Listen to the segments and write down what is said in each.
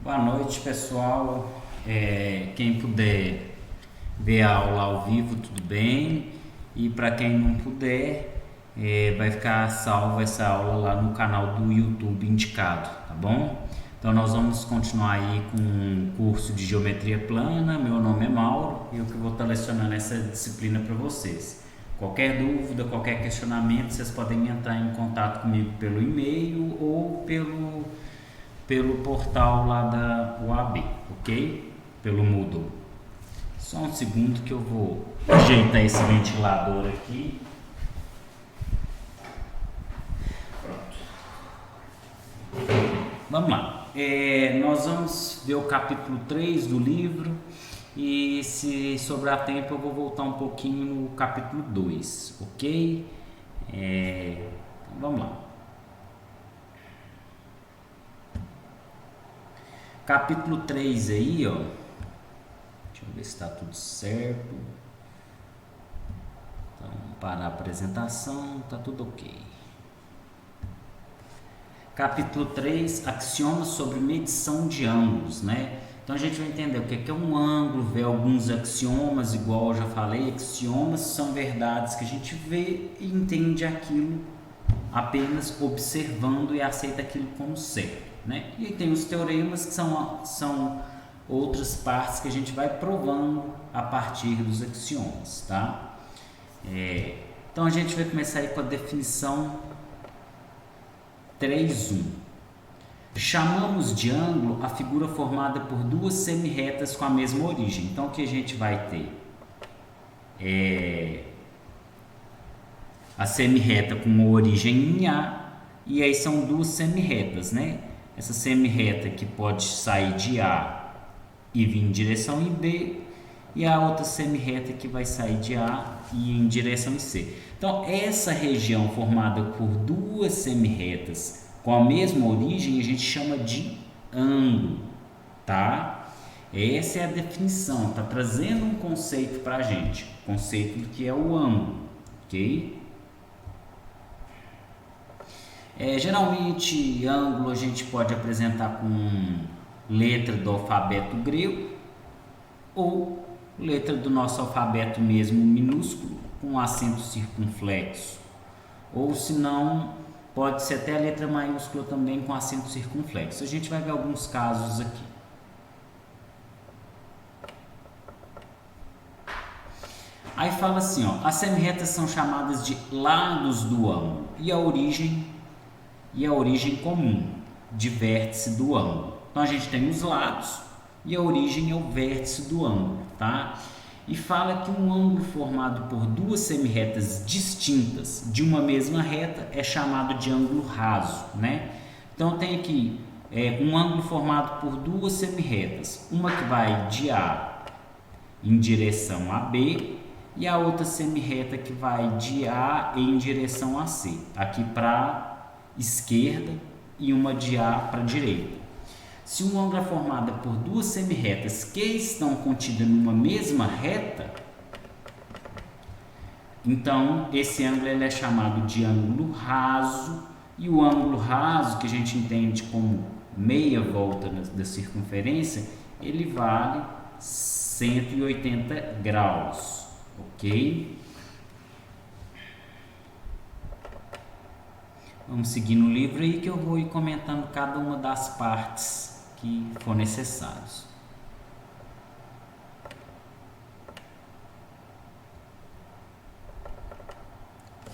Boa noite, pessoal. Quem puder ver a aula ao vivo, tudo bem. E para quem não puder, vai ficar salva essa aula lá no canal do YouTube indicado, tá bom? Então nós vamos continuar aí com o curso de Geometria Plana. Meu nome é Mauro e eu que vou estar lecionando essa disciplina para vocês. Qualquer dúvida, qualquer questionamento, vocês podem entrar em contato comigo pelo e-mail ou pelo portal lá da UAB, ok? Pelo Moodle. Só um segundo que eu vou ajeitar esse ventilador aqui. Pronto. Vamos lá. Nós vamos ver o capítulo 3 do livro e se sobrar tempo eu vou voltar um pouquinho no capítulo 2, ok? Então vamos lá. Capítulo 3 aí, ó. Deixa eu ver se está tudo certo. Então, para a apresentação, tá tudo ok. Capítulo 3, axiomas sobre medição de ângulos, né? Então a gente vai entender o que é um ângulo, ver alguns axiomas, igual eu já falei, axiomas são verdades que a gente vê e entende aquilo apenas observando e aceita aquilo como certo, né? E tem os teoremas que são outras partes que a gente vai provando a partir dos axiomas, tá? Então a gente vai começar aí com a definição 3.1. Chamamos de ângulo a figura formada por duas semirretas com a mesma origem. Então o que a gente vai ter? A semirreta com uma origem em A, e aí são duas semirretas, né? Essa semirreta que pode sair de A e vir em direção em B, e a outra semirreta que vai sair de A e ir em direção em C. Então, essa região formada por duas semirretas com a mesma origem a gente chama de ângulo, tá? Essa é a definição, tá trazendo um conceito para a gente, conceito do que é o ângulo, ok? Geralmente, ângulo a gente pode apresentar com letra do alfabeto grego ou letra do nosso alfabeto mesmo minúsculo com acento circunflexo, ou se não, pode ser até a letra maiúscula também com acento circunflexo. A gente vai ver alguns casos aqui. Aí fala assim, ó, as semirretas são chamadas de lados do ângulo e a origem comum de vértice do ângulo. Então a gente tem os lados e a origem é o vértice do ângulo, tá? E fala que um ângulo formado por duas semirretas distintas de uma mesma reta é chamado de ângulo raso, né? Então tem aqui um ângulo formado por duas semirretas, uma que vai de A em direção a B e a outra semirreta que vai de A em direção a C, aqui para esquerda e uma de A para direita. Se um ângulo é formado por duas semirretas que estão contidas numa mesma reta, então esse ângulo ele é chamado de ângulo raso, e o ângulo raso, que a gente entende como meia volta da circunferência, ele vale 180 graus, ok? Vamos seguir no livro aí que eu vou ir comentando cada uma das partes que for necessários.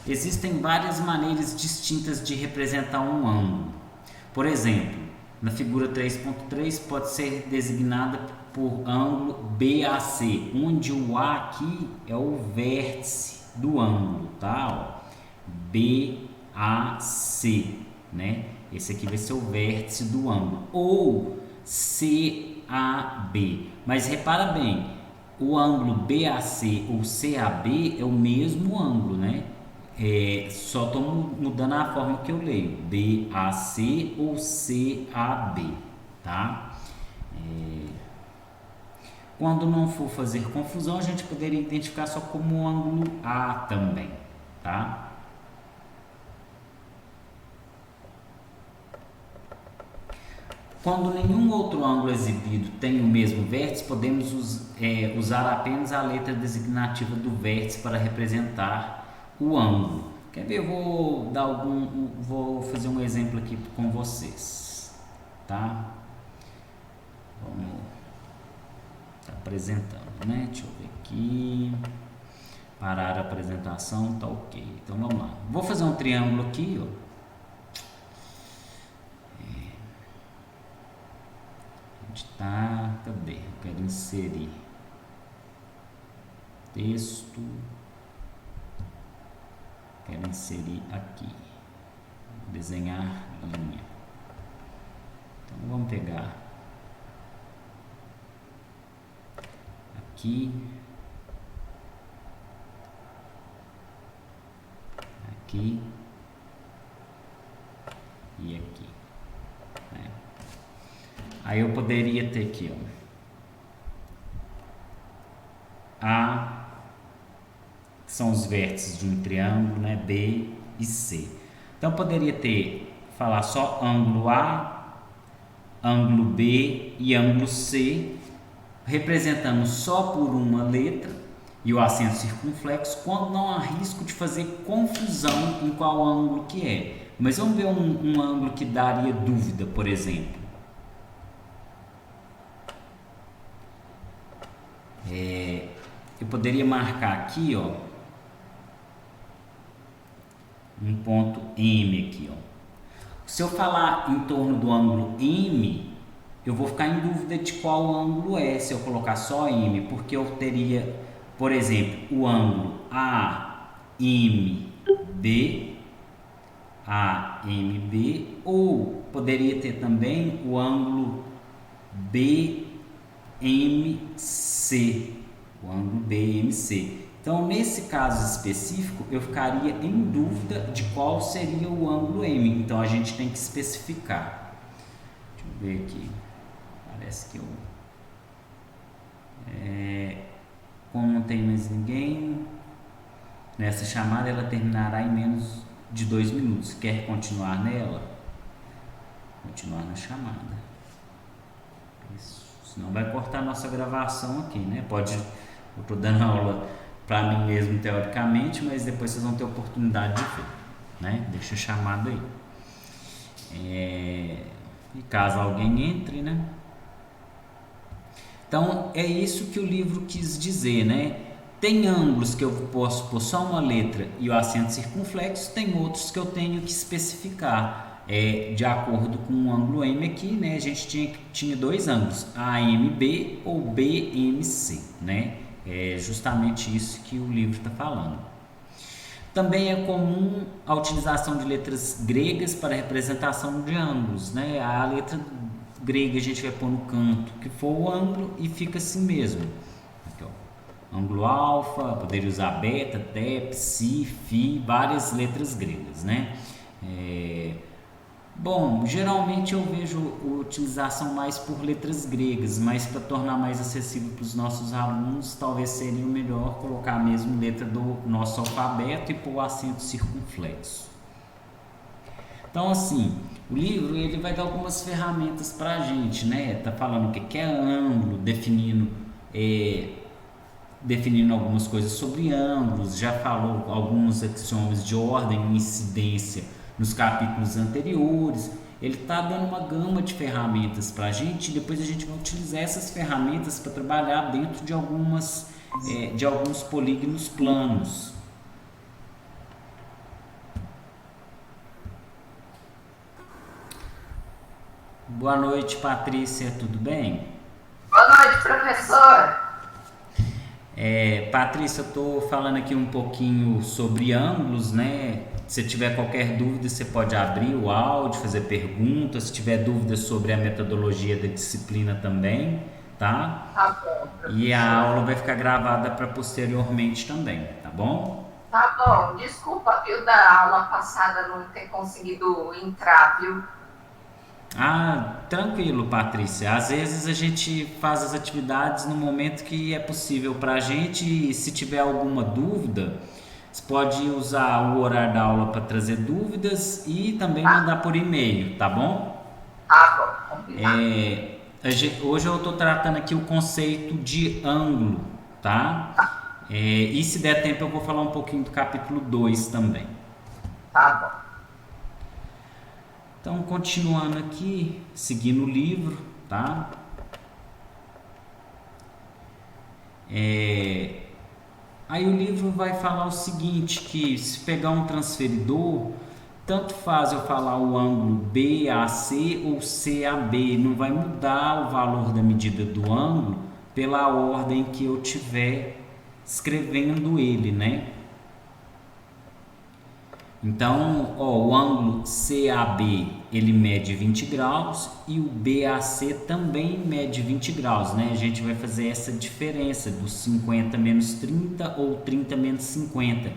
Existem várias maneiras distintas de representar um ângulo. Por exemplo, na figura 3.3 pode ser designada por ângulo BAC, onde o A aqui é o vértice do ângulo, tá? BAC, né? Esse aqui vai ser o vértice do ângulo. Ou CAB. Mas repara bem, o ângulo BAC ou CAB é o mesmo ângulo, né? Só estou mudando a forma que eu leio. BAC ou CAB, tá? Quando não for fazer confusão, a gente poderia identificar só como o ângulo A também, tá? quando nenhum outro ângulo exibido tem o mesmo vértice, podemos usar apenas a letra designativa do vértice para representar o ângulo. Quer ver? Eu vou fazer um exemplo aqui com vocês, tá? Vamos tá apresentando, né? Deixa eu ver aqui. Parar a apresentação, tá ok. Então vamos lá. Vou fazer um triângulo aqui, ó. Tá, cadê? Eu quero inserir texto, quero inserir aqui, desenhar linha. Então vamos pegar aqui, aqui e aqui, né? Aí eu poderia ter aqui, ó, A são os vértices de um triângulo, né? B e C. Então eu poderia falar só ângulo A, ângulo B e ângulo C, representando só por uma letra e o acento circunflexo, quando não há risco de fazer confusão em qual ângulo que é. Mas vamos ver um ângulo que daria dúvida, por exemplo. Eu poderia marcar aqui, ó, um ponto M aqui, ó. Se eu falar em torno do ângulo M, eu vou ficar em dúvida de qual ângulo é, se eu colocar só M, porque eu teria, por exemplo, o ângulo AMB, ou poderia ter também o ângulo BMC. O ângulo BMC. Então, nesse caso específico, eu ficaria em dúvida de qual seria o ângulo M. Então, a gente tem que especificar. Deixa eu ver aqui. Parece que como não tem mais ninguém, nessa chamada ela terminará em menos de 2 minutos. Quer continuar nela? Continuar na chamada. Isso. Senão vai cortar a nossa gravação aqui, né? Eu estou dando aula para mim mesmo teoricamente, mas depois vocês vão ter oportunidade de ver, né? Deixa chamado aí. E caso alguém entre, né? Então é isso que o livro quis dizer, né? Tem ângulos que eu posso pôr só uma letra e o acento circunflexo, tem outros que eu tenho que especificar. De acordo com o ângulo M aqui, né? A gente tinha 2 ângulos, AMB ou BMC, né? É justamente isso que o livro está falando. Também é comum a utilização de letras gregas para representação de ângulos, né? A letra grega a gente vai pôr no canto que for o ângulo e fica assim mesmo. Aqui, ó. Ângulo alfa, poderia usar beta, tep, si, fi, várias letras gregas, né? Bom, geralmente eu vejo a utilização mais por letras gregas, mas para tornar mais acessível para os nossos alunos, talvez seria o melhor colocar a mesma letra do nosso alfabeto e pôr o acento circunflexo. Então, assim, o livro ele vai dar algumas ferramentas para a gente, né? Tá falando o que é ângulo, definindo algumas coisas sobre ângulos, já falou alguns axiomas de ordem e incidência nos capítulos anteriores. Ele está dando uma gama de ferramentas para a gente, e depois a gente vai utilizar essas ferramentas para trabalhar dentro de alguns polígonos planos. Boa noite, Patrícia, tudo bem? Boa noite, professor. Patrícia, eu estou falando aqui um pouquinho sobre ângulos, né? Se tiver qualquer dúvida, você pode abrir o áudio, fazer perguntas. Se tiver dúvidas sobre a metodologia da disciplina também, tá? Tá bom, professor. E a aula vai ficar gravada para posteriormente também, tá bom? Tá bom. Desculpa, viu, da aula passada não ter conseguido entrar, viu? Tranquilo, Patrícia. Às vezes a gente faz as atividades no momento que é possível para a gente, e se tiver alguma dúvida, você pode usar o horário da aula para trazer dúvidas e também mandar por e-mail, tá bom? Tá bom. Hoje eu estou tratando aqui o conceito de ângulo, tá? E se der tempo eu vou falar um pouquinho do capítulo 2 também. Tá bom. Então, continuando aqui, seguindo o livro, tá? Aí o livro vai falar o seguinte, que se pegar um transferidor, tanto faz eu falar o ângulo BAC ou CAB, não vai mudar o valor da medida do ângulo pela ordem que eu tiver escrevendo ele, né? Então, o ângulo CAB ele mede 20 graus e o BAC também mede 20 graus, né? A gente vai fazer essa diferença dos 50 menos 30 ou 30 menos 50.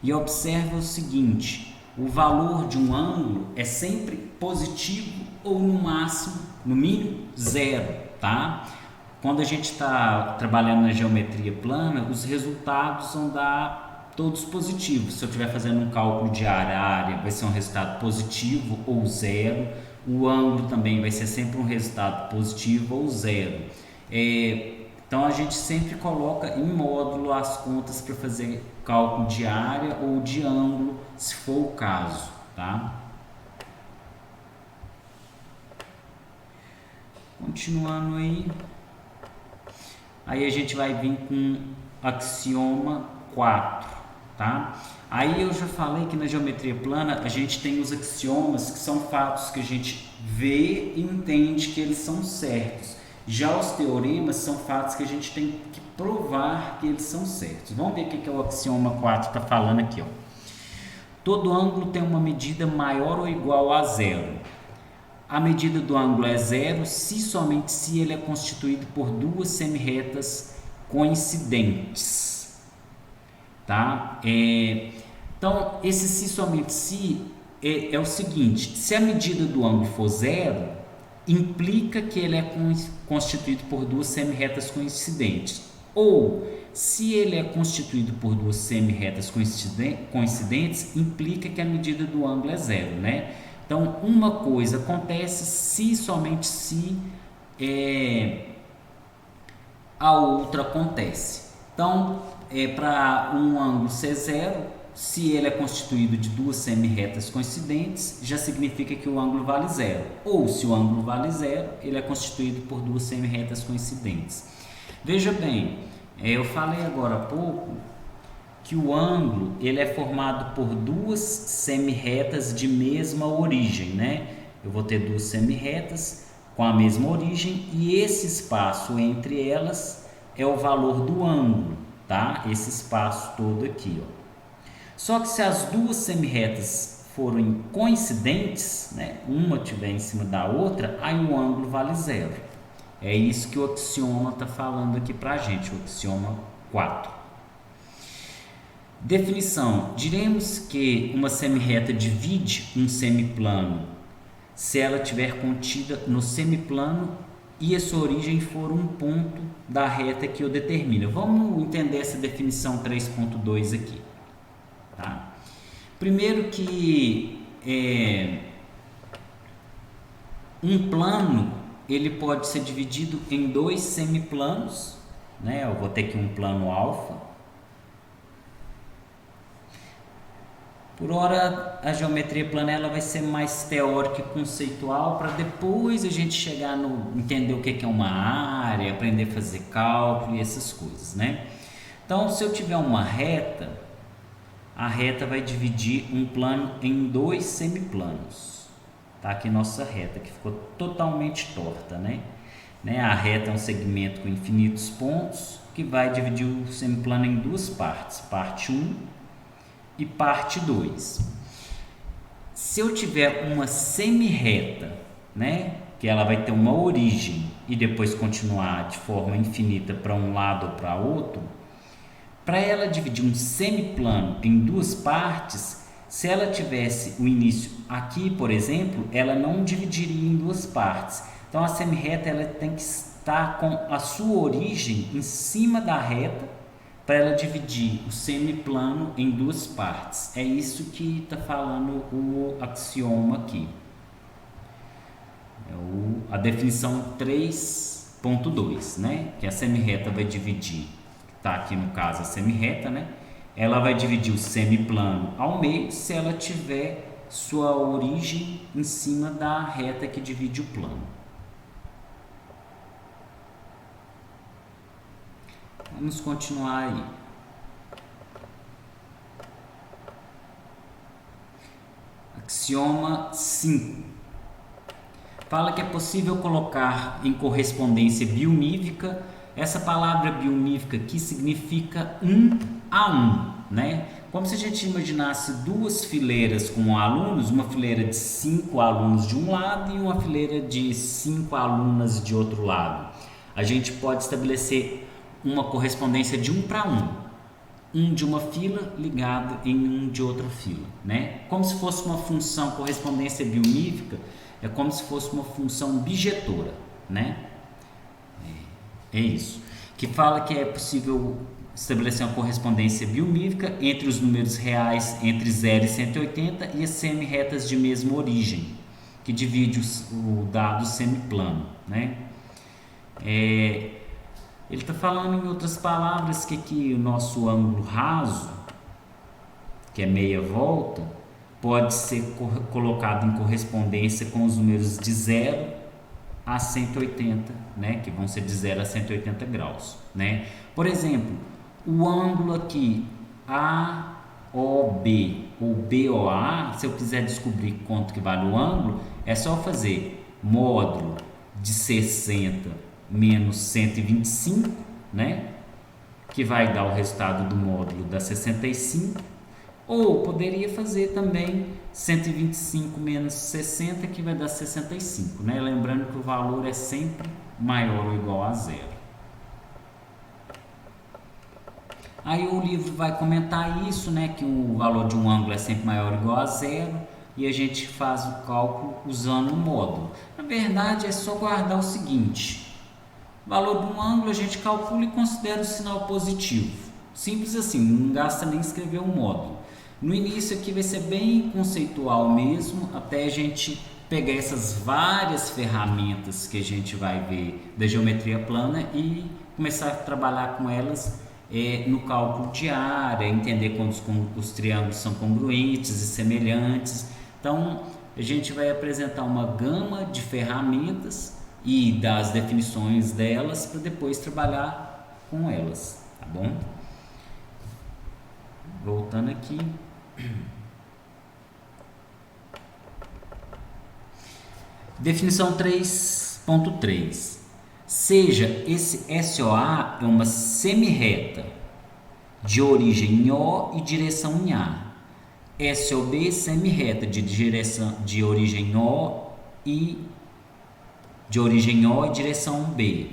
E observa o seguinte, o valor de um ângulo é sempre positivo ou no máximo, no mínimo, zero, tá? Quando a gente está trabalhando na geometria plana, os resultados vão dar todos positivos. Se eu estiver fazendo um cálculo de área, a área vai ser um resultado positivo ou zero. O ângulo também vai ser sempre um resultado positivo ou zero. Então a gente sempre coloca em módulo as contas para fazer cálculo de área ou de ângulo, se for o caso, tá? Continuando aí a gente vai vir com axioma 4, tá? Aí eu já falei que na geometria plana a gente tem os axiomas, que são fatos que a gente vê e entende que eles são certos. Já os teoremas são fatos que a gente tem que provar que eles são certos. Vamos ver o que o axioma 4 está falando aqui, ó. Todo ângulo tem uma medida maior ou igual a zero. A medida do ângulo é zero se somente se ele é constituído por duas semirretas coincidentes, tá? Então, esse se somente se é o seguinte, se a medida do ângulo for zero, implica que ele é constituído por duas semirretas coincidentes. Ou, se ele é constituído por duas semirretas coincidentes, implica que a medida do ângulo é zero, né? Então, uma coisa acontece se somente se a outra acontece. Então, para um ângulo ser zero, se ele é constituído de duas semirretas coincidentes, já significa que o ângulo vale zero. Ou, se o ângulo vale zero, ele é constituído por duas semirretas coincidentes. Veja bem, eu falei agora há pouco que o ângulo ele é formado por duas semirretas de mesma origem, né? Eu vou ter duas semirretas com a mesma origem e esse espaço entre elas é o valor do ângulo, tá? Esse espaço todo aqui, ó. Só que se as duas semirretas forem coincidentes, né? Uma estiver em cima da outra, aí o ângulo vale zero. É isso que o axioma está falando aqui pra gente, o axioma 4. Definição: diremos que uma semirreta divide um semiplano se ela estiver contida no semiplano e a sua origem for um ponto da reta que o determina. Vamos entender essa definição 3.2 aqui, tá? Primeiro que um plano ele pode ser dividido em dois semiplanos, né? Eu vou ter aqui um plano alfa. Por hora, a geometria plana ela vai ser mais teórica e conceitual para depois a gente chegar no entender o que é uma área, aprender a fazer cálculo e essas coisas, né? Então, se eu tiver uma reta, a reta vai dividir um plano em dois semiplanos. Tá aqui nossa reta, que ficou totalmente torta, né? A reta é um segmento com infinitos pontos que vai dividir o semiplano em duas partes, parte 1 e parte 2. Se eu tiver uma semirreta, né, que ela vai ter uma origem e depois continuar de forma infinita para um lado ou para outro, para ela dividir um semiplano em duas partes, se ela tivesse o início aqui, por exemplo, ela não dividiria em duas partes. Então a semirreta ela tem que estar com a sua origem em cima da reta para ela dividir o semiplano em duas partes. É isso que está falando o axioma aqui. A definição 3.2, né? Que a semirreta vai dividir, está aqui no caso a semirreta, né? Ela vai dividir o semiplano ao meio se ela tiver sua origem em cima da reta que divide o plano. Vamos continuar aí. Axioma 5. Fala que é possível colocar em correspondência biunífica. Essa palavra biunífica aqui significa 1 a 1, né? Como se a gente imaginasse duas fileiras com alunos, uma fileira de 5 alunos de um lado e uma fileira de 5 alunas de outro lado. A gente pode estabelecer uma correspondência de 1 para 1. Um de uma fila ligado em um de outra fila, né? Como se fosse uma função correspondência biunífica, é como se fosse uma função bijetora, né? É isso. Que fala que é possível estabelecer uma correspondência biunífica entre os números reais entre 0 e 180 e as semirretas de mesma origem, que divide o dado semiplano, né? Ele está falando em outras palavras que o nosso ângulo raso, que é meia volta, pode ser colocado em correspondência com os números de 0 a 180, né? Que vão ser de 0 a 180 graus, né? Por exemplo, o ângulo aqui AOB ou BOA, se eu quiser descobrir quanto que vale o ângulo, é só fazer módulo de 60 menos 125, né? Que vai dar o resultado do módulo da 65. Ou poderia fazer também 125 menos 60, que vai dar 65, né? Lembrando que o valor é sempre maior ou igual a zero. Aí o livro vai comentar isso, né? Que o valor de um ângulo é sempre maior ou igual a zero. E a gente faz o cálculo usando o módulo. Na verdade, é só guardar o seguinte: o valor de um ângulo a gente calcula e considera o sinal positivo. Simples assim, não gasta nem escrever o módulo. No início aqui vai ser bem conceitual mesmo, até a gente pegar essas várias ferramentas que a gente vai ver da geometria plana e começar a trabalhar com elas no cálculo de área, entender quando os triângulos são congruentes e semelhantes. Então, a gente vai apresentar uma gama de ferramentas e das definições delas para depois trabalhar com elas, tá bom? Voltando aqui. Definição 3.3. Seja esse SOA é uma semirreta de origem em O e direção em A. SOB semirreta de origem em O e direção B.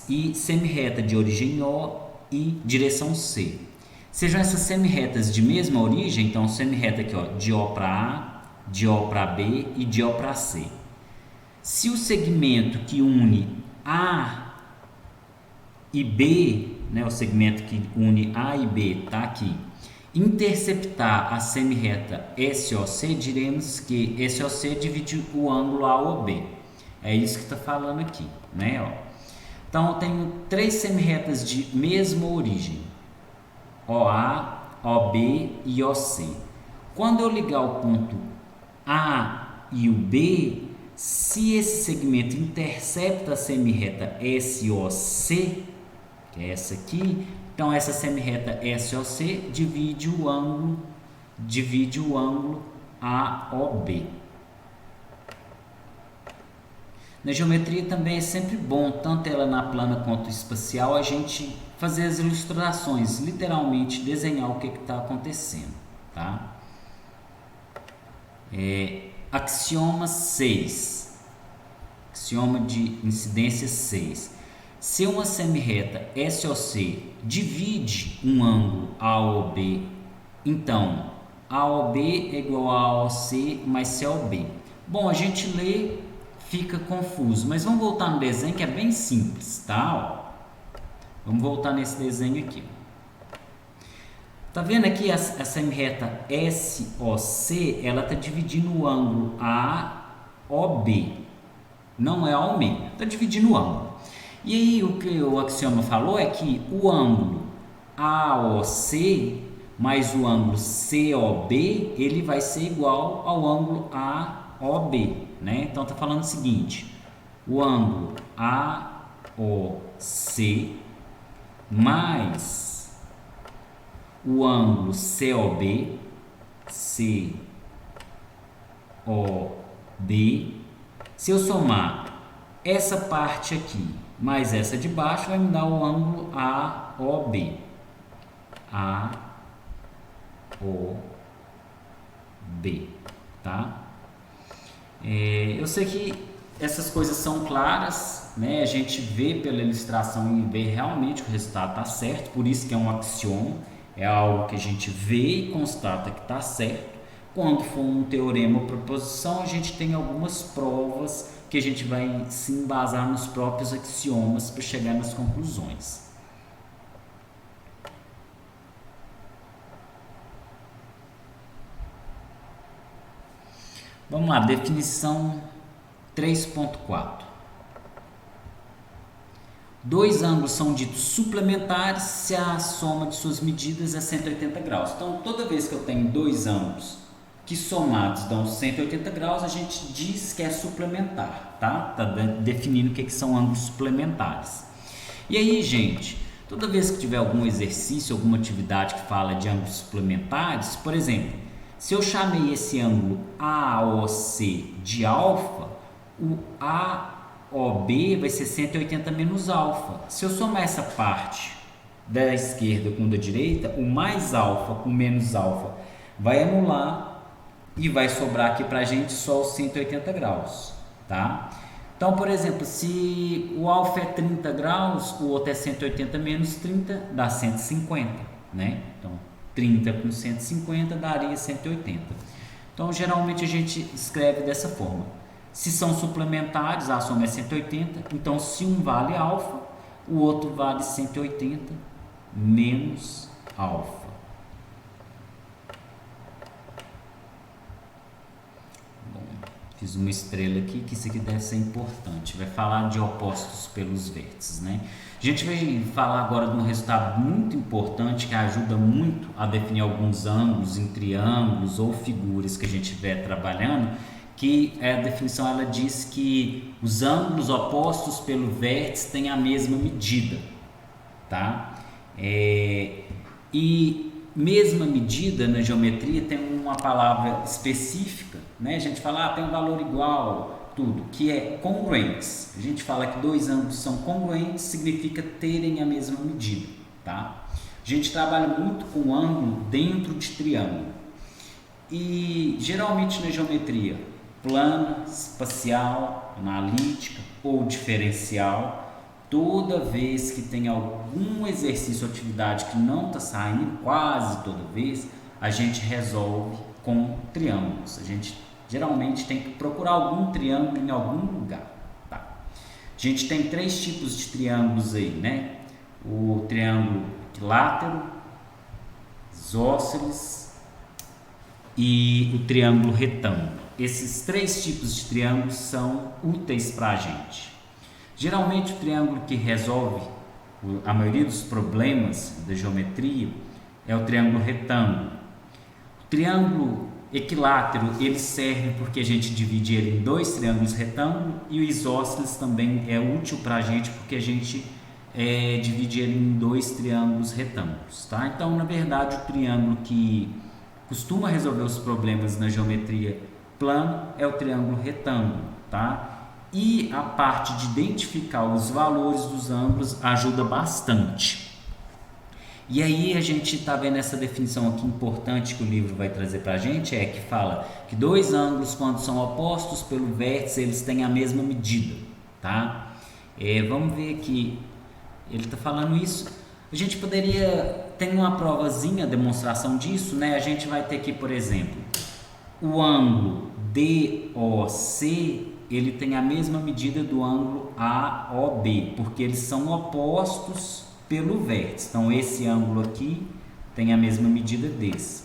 E semirreta de origem O e direção C. Sejam essas semirretas de mesma origem, então semirreta aqui, ó, de O para A, de O para B e de O para C. Se o segmento que une A e B, né, o segmento que une A e B está aqui, interceptar a semirreta SOC, diremos que SOC divide o ângulo AOB. É isso que está falando aqui, né? Ó. Então, eu tenho três semirretas de mesma origem, OA, OB e OC. Quando eu ligar o ponto A e o B, se esse segmento intercepta a semirreta SOC, que é essa aqui, então essa semirreta SOC divide o ângulo AOB. Na geometria também é sempre bom, tanto ela na plana quanto espacial, a gente fazer as ilustrações, literalmente desenhar o que está acontecendo, tá? Axioma 6, axioma de incidência 6. Se uma semirreta SOC divide um ângulo AOB, então AOB é igual a AOC mais COB. Bom, a gente lê, fica confuso, mas vamos voltar no desenho que é bem simples, tá? Vamos voltar nesse desenho aqui. Tá vendo aqui a semirreta SOC, ela está dividindo o ângulo AOB. não é ao meio, está dividindo o ângulo. E aí o que o axioma falou é que o ângulo AOC mais o ângulo COB, ele vai ser igual ao ângulo AOB, né? Então está falando o seguinte, o ângulo AOC mais o ângulo COB, se eu somar essa parte aqui mais essa de baixo, vai me dar o ângulo AOB. Tá? Eu sei que essas coisas são claras, né? A gente vê pela ilustração e vê realmente que o resultado está certo, por isso que é um axioma, é algo que a gente vê e constata que está certo. Quando for um teorema ou proposição, a gente tem algumas provas que a gente vai se embasar nos próprios axiomas para chegar nas conclusões. Vamos lá, definição 3.4. Dois ângulos são ditos suplementares se a soma de suas medidas é 180 graus. Então, toda vez que eu tenho dois ângulos que somados dão 180 graus, a gente diz que é suplementar, tá? Tá definindo o que são ângulos suplementares. E aí, gente, toda vez que tiver algum exercício, alguma atividade que fala de ângulos suplementares, por exemplo, se eu chamei esse ângulo AOC de alfa, o AOB vai ser 180 menos alfa. Se eu somar essa parte da esquerda com da direita, o mais alfa com menos alfa vai anular e vai sobrar aqui para a gente só os 180 graus, tá? Então, por exemplo, se o alfa é 30 graus, o outro é 180 menos 30, dá 150, né? Então, 30 com 150 daria 180. Então, geralmente a gente escreve dessa forma. Se são suplementares, a soma é 180, então se um vale alfa, o outro vale 180 menos alfa. Fiz uma estrela aqui, que isso aqui deve ser importante. Vai falar de opostos pelos vértices, né? A gente vai falar agora de um resultado muito importante que ajuda muito a definir alguns ângulos em triângulos ou figuras que a gente estiver trabalhando, que a definição ela diz que os ângulos opostos pelo vértice têm a mesma medida, tá? E mesma medida na geometria tem uma palavra específica, né? A gente fala, tem um valor igual, tudo, que é congruentes. A gente fala que dois ângulos são congruentes, significa terem a mesma medida, tá? A gente trabalha muito com ângulo dentro de triângulo. E geralmente na geometria plana, espacial, analítica ou diferencial, toda vez que tem algum exercício ou atividade que não está saindo, quase toda vez, a gente resolve com triângulos. A gente geralmente tem que procurar algum triângulo em algum lugar. Tá? A gente tem três tipos de triângulos aí, né? O triângulo equilátero, isósceles e o triângulo retângulo. Esses três tipos de triângulos são úteis para a gente. Geralmente o triângulo que resolve a maioria dos problemas da geometria é o triângulo retângulo. O triângulo equilátero ele serve porque a gente divide ele em dois triângulos retângulos, e o isósceles também é útil para a gente porque a gente divide ele em dois triângulos retângulos. Tá? Então, na verdade, o triângulo que costuma resolver os problemas na geometria plana é o triângulo retângulo. Tá? E a parte de identificar os valores dos ângulos ajuda bastante. E aí a gente está vendo essa definição aqui importante que o livro vai trazer para a gente, que fala que dois ângulos, quando são opostos pelo vértice, eles têm a mesma medida, tá? Vamos ver aqui, ele está falando isso. A gente poderia ter uma provazinha, demonstração disso, né? A gente vai ter aqui, por exemplo, o ângulo DOC, ele tem a mesma medida do ângulo AOB, porque eles são opostos pelo vértice. Então, esse ângulo aqui tem a mesma medida desse.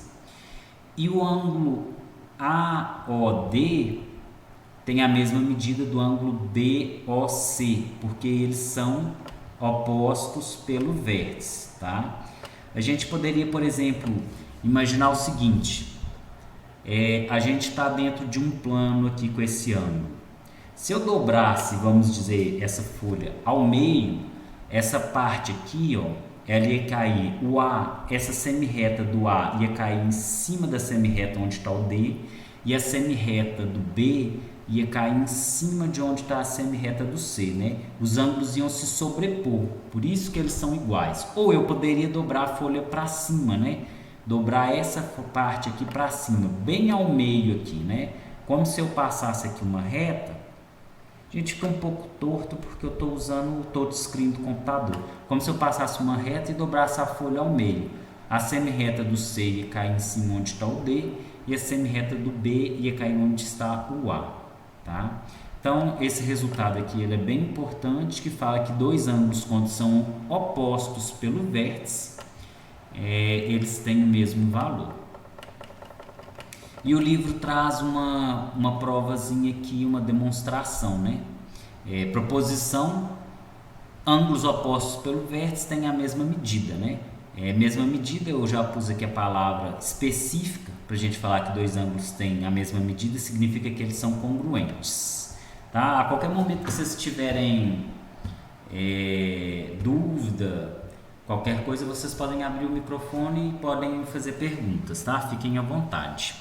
E o ângulo AOD, tem a mesma medida do ângulo DOC, porque eles são opostos pelo vértice, tá? A gente poderia, por exemplo, imaginar o seguinte: a gente está dentro de um plano aqui com esse ângulo. Se eu dobrasse, vamos dizer, essa folha ao meio, essa parte aqui, ó, ela ia cair, o A, essa semirreta do A ia cair em cima da semirreta onde está o D, e a semirreta do B ia cair em cima de onde está a semirreta do C, né? Os ângulos iam se sobrepor, por isso que eles são iguais. Ou eu poderia dobrar a folha para cima, né? Dobrar essa parte aqui para cima, bem ao meio aqui, né? Como se eu passasse aqui uma reta. Gente, fica um pouco torto porque eu estou usando o touchscreen do computador. Como se eu passasse uma reta e dobrasse a folha ao meio. A semirreta do C ia cair em cima onde está o D e a semirreta do B ia cair onde está o A, tá? Então, esse resultado aqui ele é bem importante, que fala que dois ângulos, quando são opostos pelo vértice, eles têm o mesmo valor. E o livro traz uma provazinha aqui, uma demonstração, né? Proposição, ângulos opostos pelo vértice têm a mesma medida, né? Mesma medida, eu já pus aqui a palavra específica, para a gente falar que dois ângulos têm a mesma medida, significa que eles são congruentes, tá? A qualquer momento que vocês tiverem dúvida, qualquer coisa, vocês podem abrir o microfone e podem fazer perguntas, tá? Fiquem à vontade.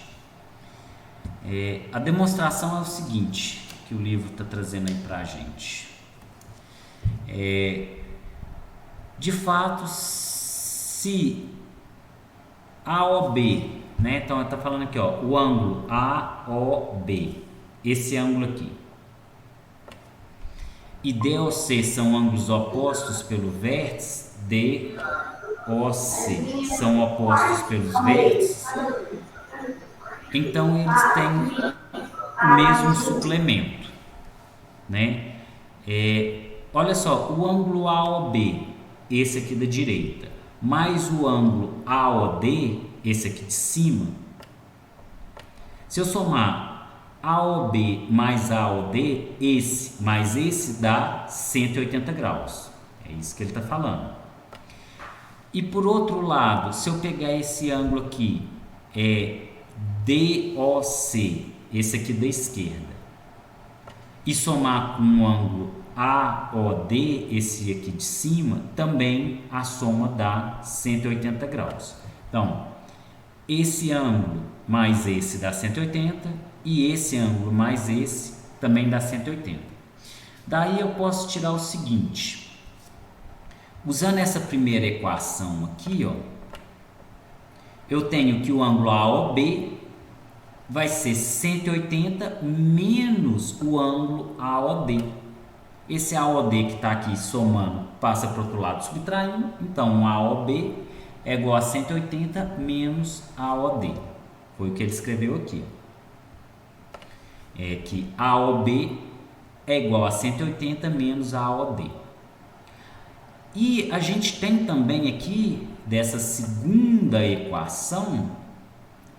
A demonstração é o seguinte, que o livro está trazendo aí para a gente. De fato, se AOB, né? Então, está falando aqui, ó, o ângulo AOB, esse ângulo aqui, e DOC são ângulos opostos pelo vértice, DOC são opostos pelos vértices, então eles têm o mesmo suplemento, né? Olha só, o ângulo AOB, esse aqui da direita, mais o ângulo AOD, esse aqui de cima, se eu somar AOB mais AOD, esse mais esse dá 180 graus, é isso que ele está falando. E por outro lado, se eu pegar esse ângulo aqui, DOC, esse aqui da esquerda, e somar com o ângulo AOD, esse aqui de cima, também a soma dá 180 graus. Então, esse ângulo mais esse dá 180 e esse ângulo mais esse também dá 180. Daí eu posso tirar o seguinte, usando essa primeira equação aqui, ó, eu tenho que o ângulo AOB vai ser 180 menos o ângulo AOD. Esse AOD que está aqui somando passa para o outro lado subtraindo, então o AOB é igual a 180 menos AOD. Foi o que ele escreveu aqui. Que AOB é igual a 180 menos AOD. E a gente tem também aqui, dessa segunda equação,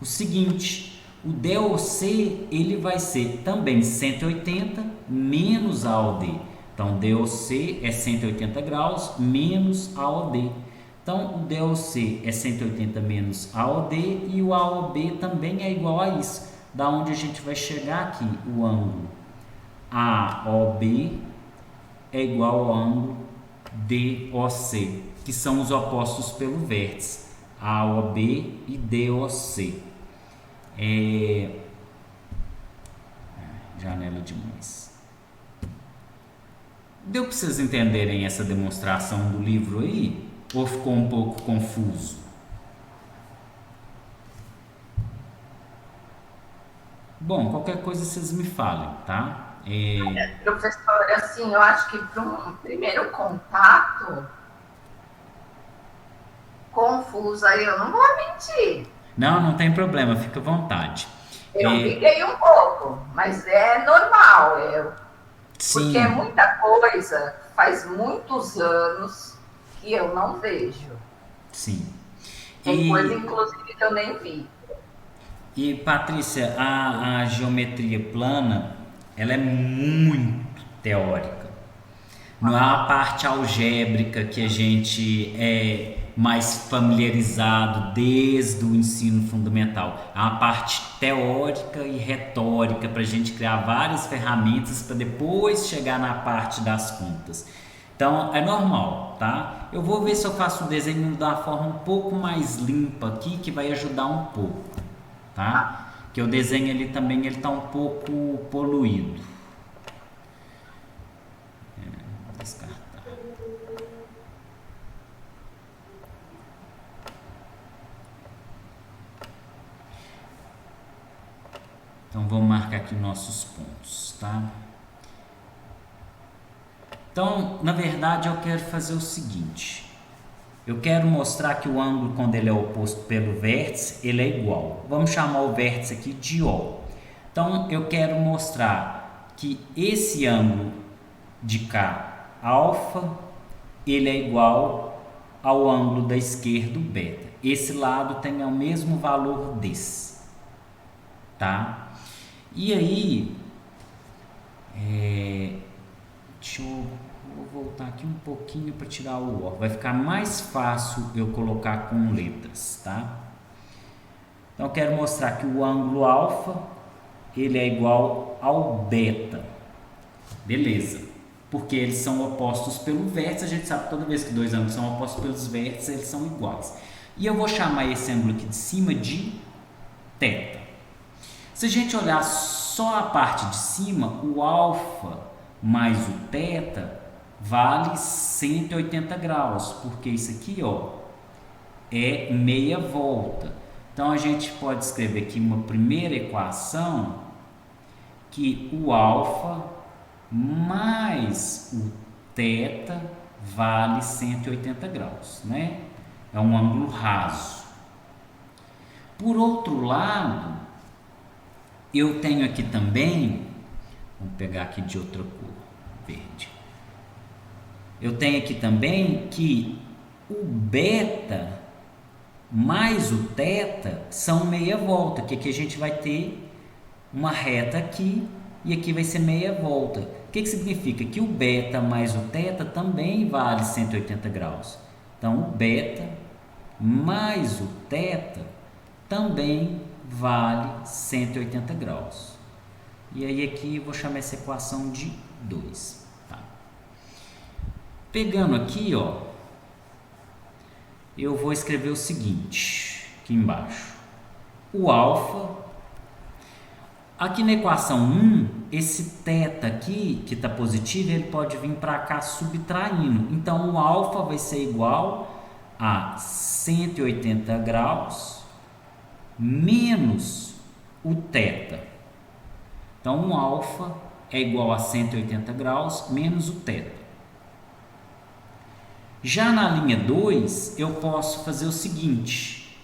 o seguinte: o DOC ele vai ser também 180 menos AOD. Então, DOC é 180 graus menos AOD. Então, o DOC é 180 menos AOD e o AOB também é igual a isso. Da onde a gente vai chegar aqui, o ângulo AOB é igual ao ângulo DOC, que são os opostos pelo vértice, AOB e DOC. Janela demais. Deu para vocês entenderem essa demonstração do livro aí? Ou ficou um pouco confuso? Bom, qualquer coisa vocês me falem, tá? Professor, assim, eu acho que para um primeiro contato confuso aí, eu não vou mentir. Não tem problema, fica à vontade. Eu briguei um pouco, mas é normal, Sim. Porque é muita coisa, faz muitos anos que eu não vejo. Sim. Tem coisa, inclusive, que eu nem vi. E, Patrícia, a geometria plana, ela é muito teórica. Não é a parte algébrica que a gente é mais familiarizado desde o ensino fundamental. É uma parte teórica e retórica para a gente criar várias ferramentas para depois chegar na parte das contas. Então é normal, tá? Eu vou ver se eu faço o desenho de uma forma um pouco mais limpa aqui, que vai ajudar um pouco, tá? Que o desenho ali também ele tá um pouco poluído. Descartar. Então vou marcar aqui nossos pontos, tá? Então, na verdade, eu quero fazer o seguinte. Eu quero mostrar que o ângulo, quando ele é oposto pelo vértice, ele é igual. Vamos chamar o vértice aqui de O. Então, eu quero mostrar que esse ângulo de cá, alfa, ele é igual ao ângulo da esquerda, beta. Esse lado tem o mesmo valor desse, tá? E aí, vou voltar aqui um pouquinho para tirar o O. Vai ficar mais fácil eu colocar com letras, tá? Então, eu quero mostrar que o ângulo alfa, ele é igual ao beta. Beleza. Porque eles são opostos pelo vértice. A gente sabe que toda vez que dois ângulos são opostos pelos vértices, eles são iguais. E eu vou chamar esse ângulo aqui de cima de θ. Se a gente olhar só a parte de cima, o alfa mais o θ vale 180 graus, porque isso aqui, ó, é meia volta. Então, a gente pode escrever aqui uma primeira equação que o alfa mais o θ vale 180 graus, né? É um ângulo raso. Por outro lado, eu tenho aqui também, vamos pegar aqui de outra cor, verde. Eu tenho aqui também que o beta mais o θ são meia volta, que aqui a gente vai ter uma reta aqui e aqui vai ser meia volta. O que significa? Que o beta mais o θ também vale 180 graus. Então, o beta mais o θ também vale 180 graus. E aí aqui eu vou chamar essa equação de 2. Tá? Pegando aqui, ó, eu vou escrever o seguinte, aqui embaixo. O alfa, aqui na equação 1, esse θ aqui, que está positivo, ele pode vir para cá subtraindo. Então, o alfa vai ser igual a 180 graus menos o θ. Então, o alfa é igual a 180 graus menos o θ. Já na linha 2, eu posso fazer o seguinte.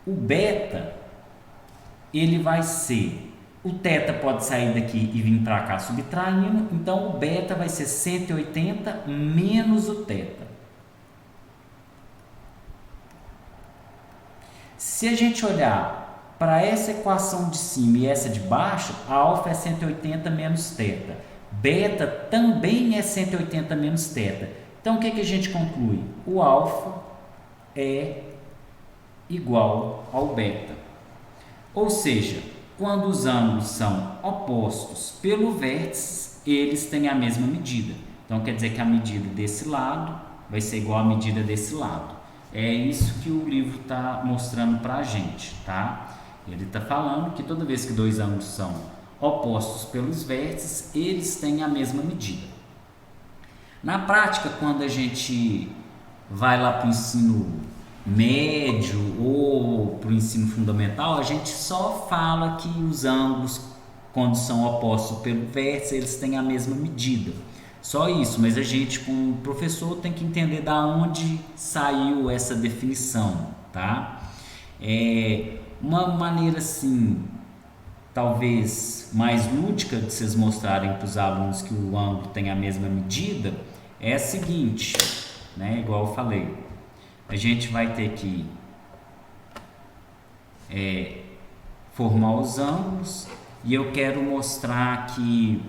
O beta, ele vai ser... O θ pode sair daqui e vir para cá subtraindo. Então, o beta vai ser 180 menos o θ. Se a gente olhar para essa equação de cima e essa de baixo, a alfa é 180 menos θ. Beta também é 180 menos θ. Então, o que a gente conclui? O alfa é igual ao beta. Ou seja, quando os ângulos são opostos pelo vértice, eles têm a mesma medida. Então, quer dizer que a medida desse lado vai ser igual à medida desse lado. É isso que o livro está mostrando para a gente, tá? Ele está falando que toda vez que dois ângulos são opostos pelos vértices, eles têm a mesma medida. Na prática, quando a gente vai lá para o ensino médio ou para o ensino fundamental, a gente só fala que os ângulos, quando são opostos pelo vértice, eles têm a mesma medida. Só isso, mas a gente, como professor, tem que entender da onde saiu essa definição, tá? Uma maneira assim, talvez mais lúdica de vocês mostrarem para os alunos que o ângulo tem a mesma medida é a seguinte, né? Igual eu falei, a gente vai ter que formar os ângulos e eu quero mostrar que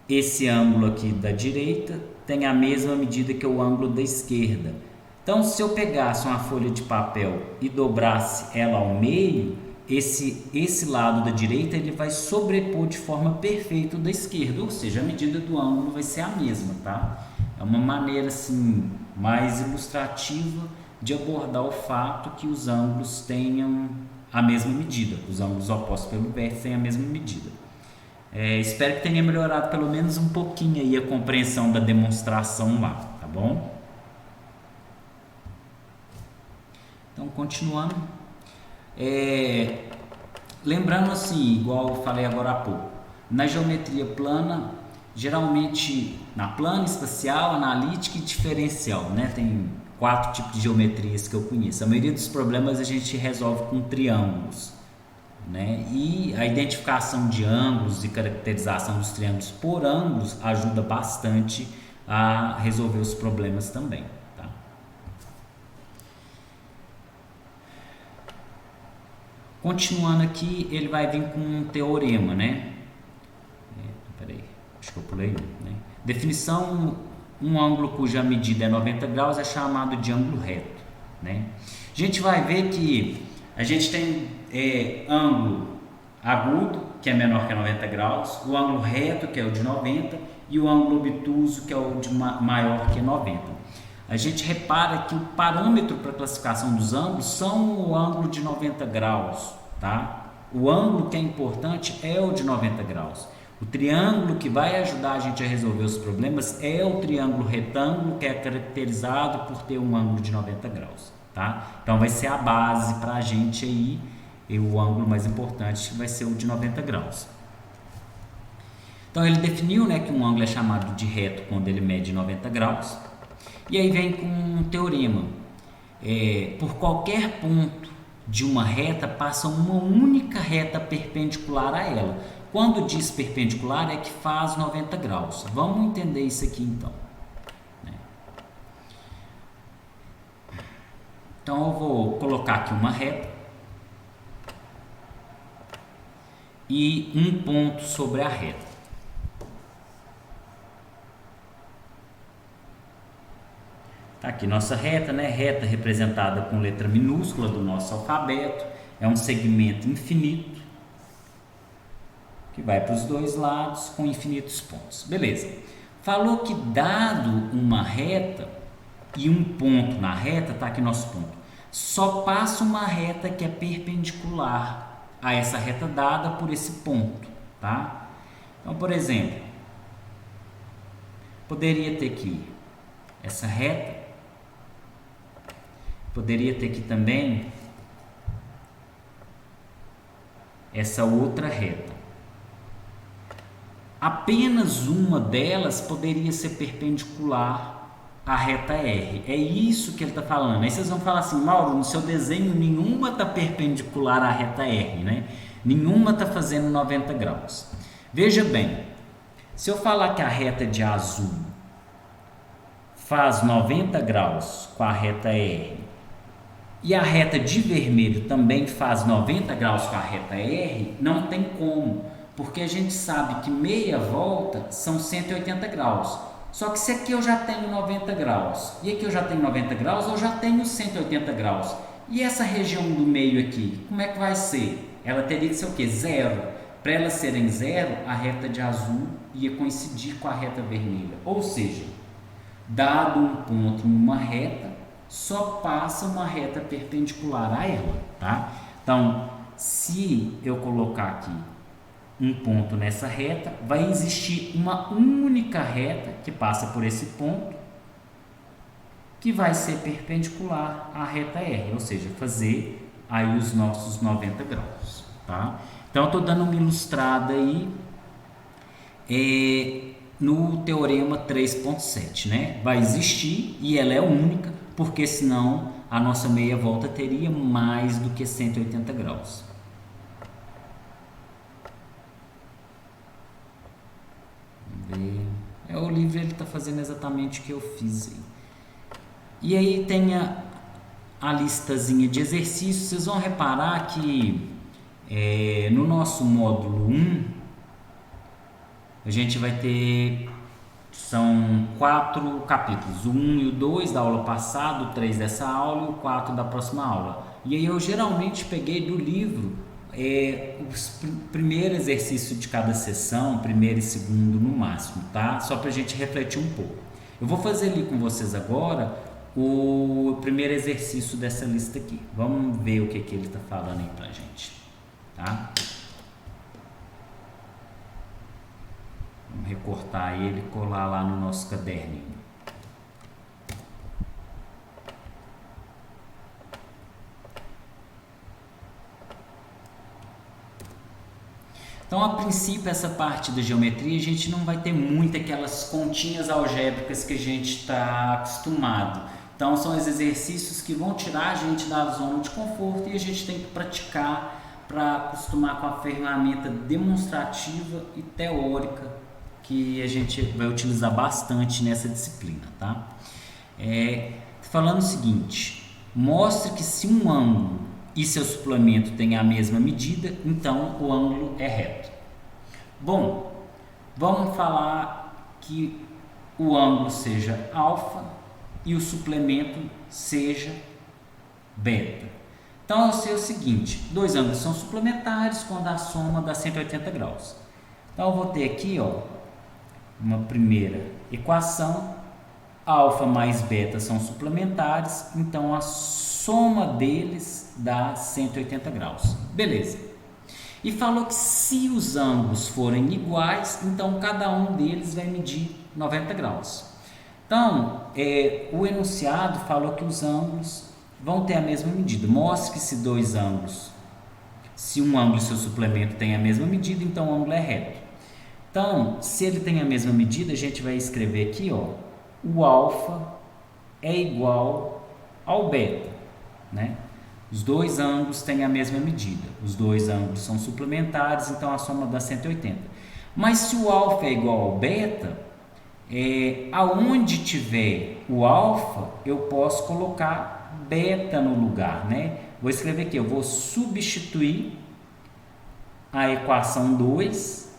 esse ângulo aqui da direita tem a mesma medida que o ângulo da esquerda. Então, se eu pegasse uma folha de papel e dobrasse ela ao meio, esse lado da direita ele vai sobrepor de forma perfeita o da esquerda, ou seja, a medida do ângulo vai ser a mesma, tá? É uma maneira assim mais ilustrativa de abordar o fato que os ângulos tenham a mesma medida, os ângulos opostos pelo vértice têm a mesma medida. Espero que tenha melhorado pelo menos um pouquinho aí a compreensão da demonstração lá, tá bom? Então, continuando. Lembrando assim, igual eu falei agora há pouco, na geometria plana, geralmente na plana, espacial, analítica e diferencial, né? Tem 4 tipos de geometrias que eu conheço. A maioria dos problemas a gente resolve com triângulos, né? E a identificação de ângulos e caracterização dos triângulos por ângulos ajuda bastante a resolver os problemas também, tá? Continuando aqui, ele vai vir com um teorema, né? Peraí, acho que eu pulei, né? Definição: um ângulo cuja medida é 90 graus é chamado de ângulo reto, né? A gente vai ver que a gente tem ângulo agudo, que é menor que 90 graus, o ângulo reto, que é o de 90, e o ângulo obtuso, que é o de maior que 90. A gente repara que o parâmetro para classificação dos ângulos são o ângulo de 90 graus, tá? O ângulo que é importante é o de 90 graus. O triângulo que vai ajudar a gente a resolver os problemas é o triângulo retângulo, que é caracterizado por ter um ângulo de 90 graus, tá? Então vai ser a base para a gente aí, e o ângulo mais importante vai ser o de 90 graus. Então ele definiu, né, que um ângulo é chamado de reto quando ele mede 90 graus. E aí vem com um teorema. Por qualquer ponto de uma reta passa uma única reta perpendicular a ela. Quando diz perpendicular é que faz 90 graus. Vamos entender isso aqui então. Então eu vou colocar aqui uma reta e um ponto sobre a reta. Tá aqui nossa reta, né? Reta representada com letra minúscula do nosso alfabeto. É um segmento infinito que vai para os dois lados com infinitos pontos. Beleza. Falou que dado uma reta e um ponto na reta, tá aqui nosso ponto, só passa uma reta que é perpendicular a essa reta dada por esse ponto, tá? Então, por exemplo, poderia ter aqui essa reta, poderia ter aqui também essa outra reta. Apenas uma delas poderia ser perpendicular à reta R. É isso que ele está falando. Aí vocês vão falar assim, Mauro, no seu desenho nenhuma está perpendicular à reta R, né? Nenhuma está fazendo 90 graus. Veja bem, se eu falar que a reta de azul faz 90 graus com a reta R e a reta de vermelho também faz 90 graus com a reta R, não tem como, porque a gente sabe que meia volta são 180 graus. Só que se aqui eu já tenho 90 graus e aqui eu já tenho 90 graus, eu já tenho 180 graus. E essa região do meio aqui, como é que vai ser? Ela teria que ser o quê? Zero. Para elas serem zero, a reta de azul ia coincidir com a reta vermelha. Ou seja, dado um ponto em uma reta, só passa uma reta perpendicular a ela, tá? Então, se eu colocar aqui um ponto nessa reta, vai existir uma única reta que passa por esse ponto, que vai ser perpendicular à reta R, ou seja, fazer aí os nossos 90 graus, tá? Então, eu estou dando uma ilustrada aí no teorema 3.7, né? Vai existir e ela é única, porque senão a nossa meia volta teria mais do que 180 graus. Vamos ver. O livro ele está fazendo exatamente o que eu fiz aí. E aí tem a listazinha de exercícios. Vocês vão reparar que no nosso módulo 1, a gente vai ter, são 4 capítulos, o 1 e o 2 da aula passada, o 3 dessa aula e o 4 da próxima aula. E aí eu geralmente peguei do livro os primeiro exercício de cada sessão, primeiro e segundo no máximo, tá? Só para a gente refletir um pouco. Eu vou fazer ali com vocês agora o primeiro exercício dessa lista aqui. Vamos ver o que ele está falando aí pra gente, tá? Vamos recortar ele e colar lá no nosso caderninho. Então, a princípio, essa parte da geometria, a gente não vai ter muito aquelas continhas algébricas que a gente está acostumado. Então, são os exercícios que vão tirar a gente da zona de conforto e a gente tem que praticar para acostumar com a ferramenta demonstrativa e teórica que a gente vai utilizar bastante nessa disciplina, tá? Falando o seguinte, mostre que se um ângulo e seu suplemento têm a mesma medida, então o ângulo é reto. Bom, vamos falar que o ângulo seja alfa e o suplemento seja beta. Então eu sei o seguinte, dois ângulos são suplementares quando a soma dá 180 graus. Então eu vou ter aqui, uma primeira equação, alfa mais beta são suplementares, então a soma deles dá 180 graus. Beleza. E falou que se os ângulos forem iguais, então cada um deles vai medir 90 graus. Então, o enunciado falou que os ângulos vão ter a mesma medida. Mostre que se dois ângulos, se um ângulo e seu suplemento tem a mesma medida, então o ângulo é reto. Então, se ele tem a mesma medida, a gente vai escrever aqui, o alfa é igual ao beta, né? Os dois ângulos têm a mesma medida, os dois ângulos são suplementares, então a soma dá 180. Mas se o alfa é igual ao beta, aonde tiver o alfa, eu posso colocar beta no lugar, né? Vou escrever aqui, eu vou substituir a equação 2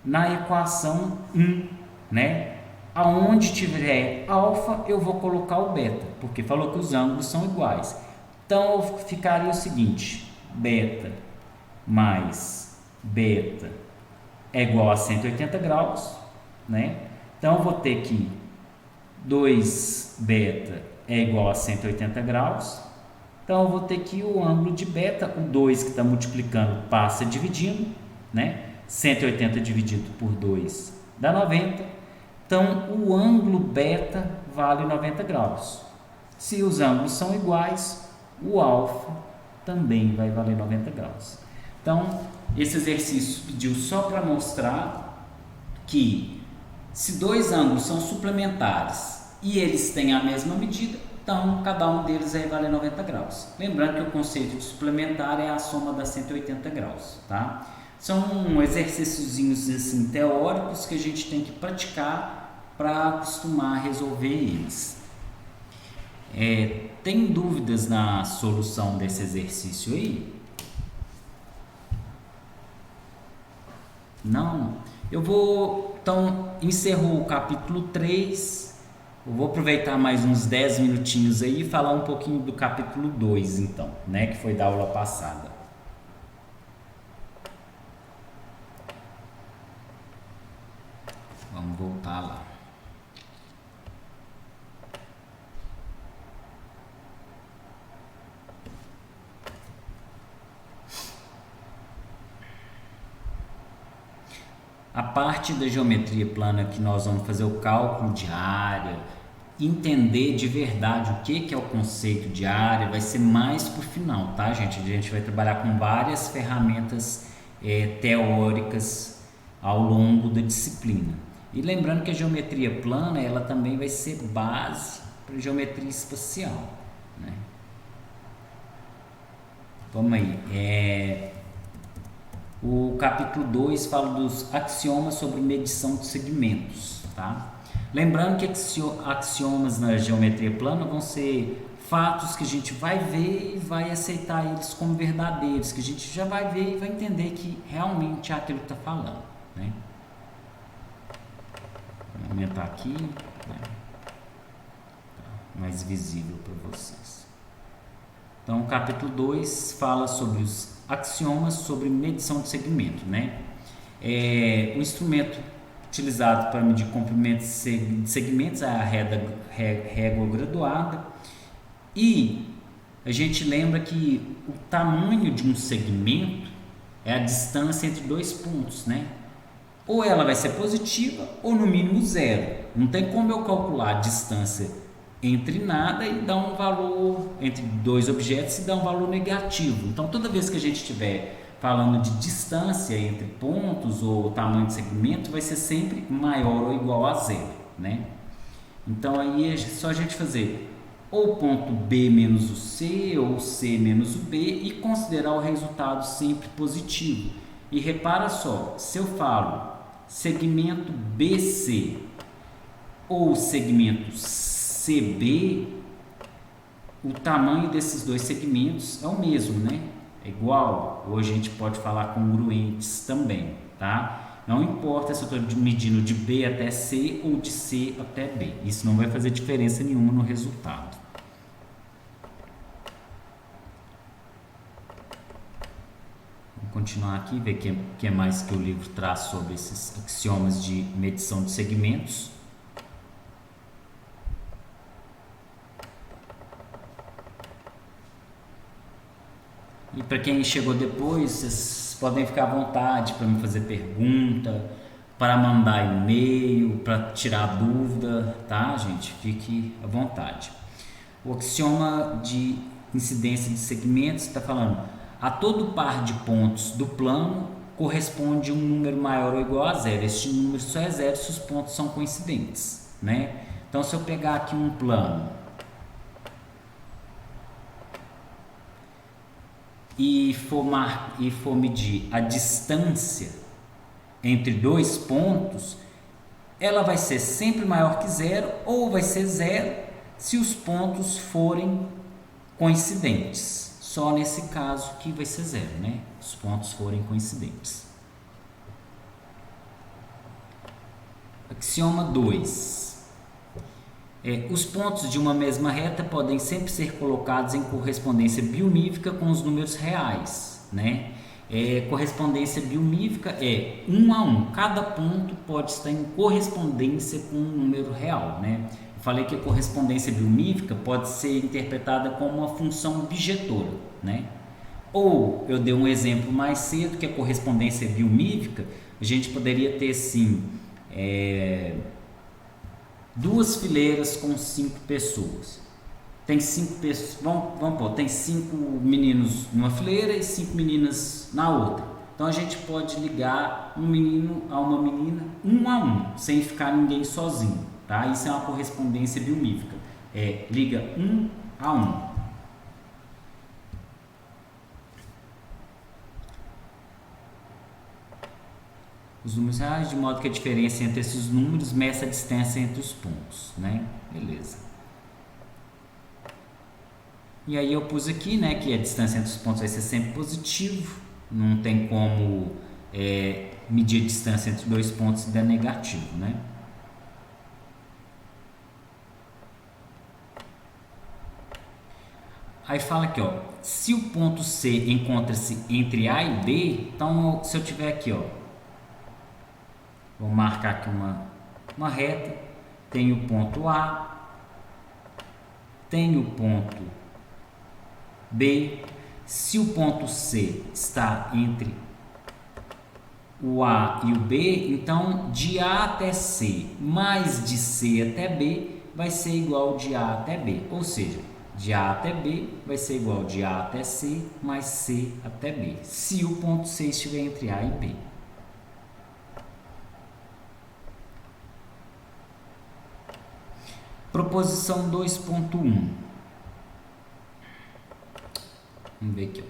na equação 1, né? Aonde tiver alfa, eu vou colocar o beta, porque falou que os ângulos são iguais. Então, ficaria o seguinte, beta mais beta é igual a 180 graus, né? Então, eu vou ter que 2 beta é igual a 180 graus. Então, eu vou ter que o ângulo de beta, o 2 que está multiplicando, passa dividindo, né? 180 dividido por 2 dá 90. Então, o ângulo beta vale 90 graus. Se os ângulos são iguais, o alfa também vai valer 90 graus. Então, esse exercício pediu só para mostrar que se dois ângulos são suplementares e eles têm a mesma medida, então cada um deles vai valer 90 graus. Lembrando que o conceito de suplementar é a soma das 180 graus, tá? São exercíciozinhos assim, teóricos que a gente tem que praticar para acostumar a resolver eles. Tem dúvidas na solução desse exercício aí? Não? Então, encerrou o capítulo 3, eu vou aproveitar mais uns 10 minutinhos aí e falar um pouquinho do capítulo 2, então, né, que foi da aula passada. Vamos voltar lá. A parte da geometria plana que nós vamos fazer o cálculo de área, entender de verdade o que é o conceito de área, vai ser mais para o final, tá, gente? A gente vai trabalhar com várias ferramentas teóricas ao longo da disciplina. E lembrando que a geometria plana, ela também vai ser base para geometria espacial, né? Vamos aí. O capítulo 2 fala dos axiomas sobre medição de segmentos, tá? Lembrando que axiomas na geometria plana vão ser fatos que a gente vai ver e vai aceitar eles como verdadeiros, que a gente já vai ver e vai entender que realmente é aquilo que está falando, né? Vou aumentar aqui, né? Mais visível para vocês. Então, o capítulo 2 fala sobre os axiomas sobre medição de segmento, né? O instrumento utilizado para medir comprimentos de segmentos é a régua graduada, e a gente lembra que o tamanho de um segmento é a distância entre dois pontos, né? Ou ela vai ser positiva ou no mínimo zero. Não tem como eu calcular a distância entre nada e dar um valor, entre dois objetos, e dar um valor negativo. Então, toda vez que a gente estiver falando de distância entre pontos ou tamanho de segmento, vai ser sempre maior ou igual a zero, né? Então, aí é só a gente fazer ou ponto B menos o C ou C menos o B e considerar o resultado sempre positivo. E repara só, se eu falo segmento BC ou segmento CB, o tamanho desses dois segmentos é o mesmo, né? É igual, ou a gente pode falar congruentes também, tá? Não importa se eu estou medindo de B até C ou de C até B, isso não vai fazer diferença nenhuma no resultado. Vamos continuar aqui, ver o que mais que o livro traz sobre esses axiomas de medição de segmentos. E para quem chegou depois, vocês podem ficar à vontade para me fazer pergunta, para mandar e-mail, para tirar dúvida, tá, gente? Fique à vontade. O axioma de incidência de segmentos está falando: a todo par de pontos do plano corresponde um número maior ou igual a zero. Este número só é zero se os pontos são coincidentes, né? Então, se eu pegar aqui um plano e for medir a distância entre dois pontos, ela vai ser sempre maior que zero ou vai ser zero se os pontos forem coincidentes. Só nesse caso que vai ser zero, né? Os pontos forem coincidentes. Axioma 2. Os pontos de uma mesma reta podem sempre ser colocados em correspondência biunífica com os números reais, né? Correspondência biunífica é 1 a 1. Cada ponto pode estar em correspondência com um número real, né? Eu falei que a correspondência biunífica pode ser interpretada como uma função bijetora, né? Ou eu dei um exemplo mais cedo que a correspondência biunífica, a gente poderia ter assim, duas fileiras com 5 pessoas. Tem 5 pessoas, vamos pôr, tem 5 meninos numa fileira e 5 meninas na outra. Então a gente pode ligar um menino a uma menina 1 a 1, sem ficar ninguém sozinho, tá? Isso é uma correspondência biunífica. Liga 1 a 1. Os números reais, de modo que a diferença entre esses números meça a distância entre os pontos, né? Beleza. E aí eu pus aqui, né, que a distância entre os pontos vai ser sempre positivo, não tem como medir a distância entre dois pontos e dar negativo, né? Aí fala aqui, ó, se o ponto C encontra-se entre A e B, então se eu tiver aqui, ó, vou marcar aqui uma reta, tem o ponto A, tem o ponto B. Se o ponto C está entre o A e o B, então de A até C mais de C até B vai ser igual de A até B, ou seja, de A até B vai ser igual de A até C mais C até B, se o ponto C estiver entre A e B. Proposição 2.1. Vamos ver aqui.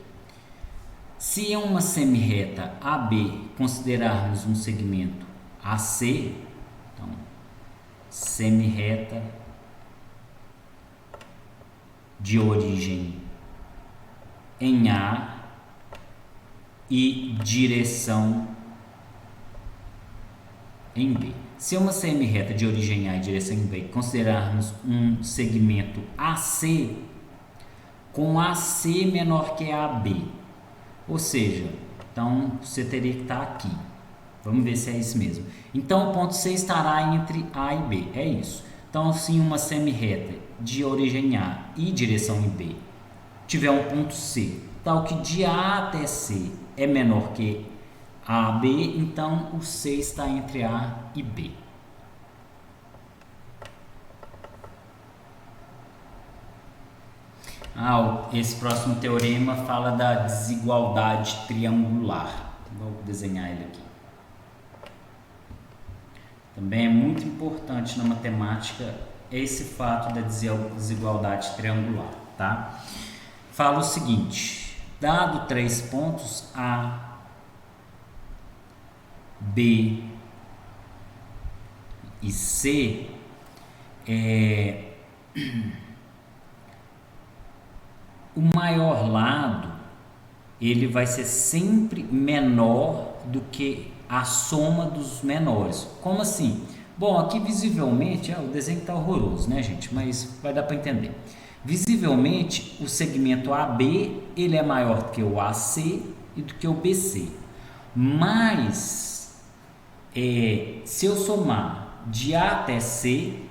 Se em uma semirreta AB considerarmos um segmento AC, então semirreta de origem em A e direção em B. Se uma semi-reta de origem A e direção em B considerarmos um segmento AC, com AC menor que AB, ou seja, então você teria que estar aqui. Vamos ver se é isso mesmo. Então o ponto C estará entre A e B, é isso. Então se uma semi-reta de origem A e direção em B tiver um ponto C, tal que de A até C é menor que AB, então o C está entre A e B. Esse próximo teorema fala da desigualdade triangular. Vou desenhar ele aqui. Também é muito importante na matemática esse fato da desigualdade triangular, tá? Fala o seguinte: dado 3 pontos A, B e C, o maior lado ele vai ser sempre menor do que a soma dos menores. Como assim? Bom, aqui visivelmente, o desenho está horroroso, né, gente? Mas vai dar para entender. Visivelmente, o segmento AB ele é maior do que o AC e do que o BC. Mas, se eu somar de A até C,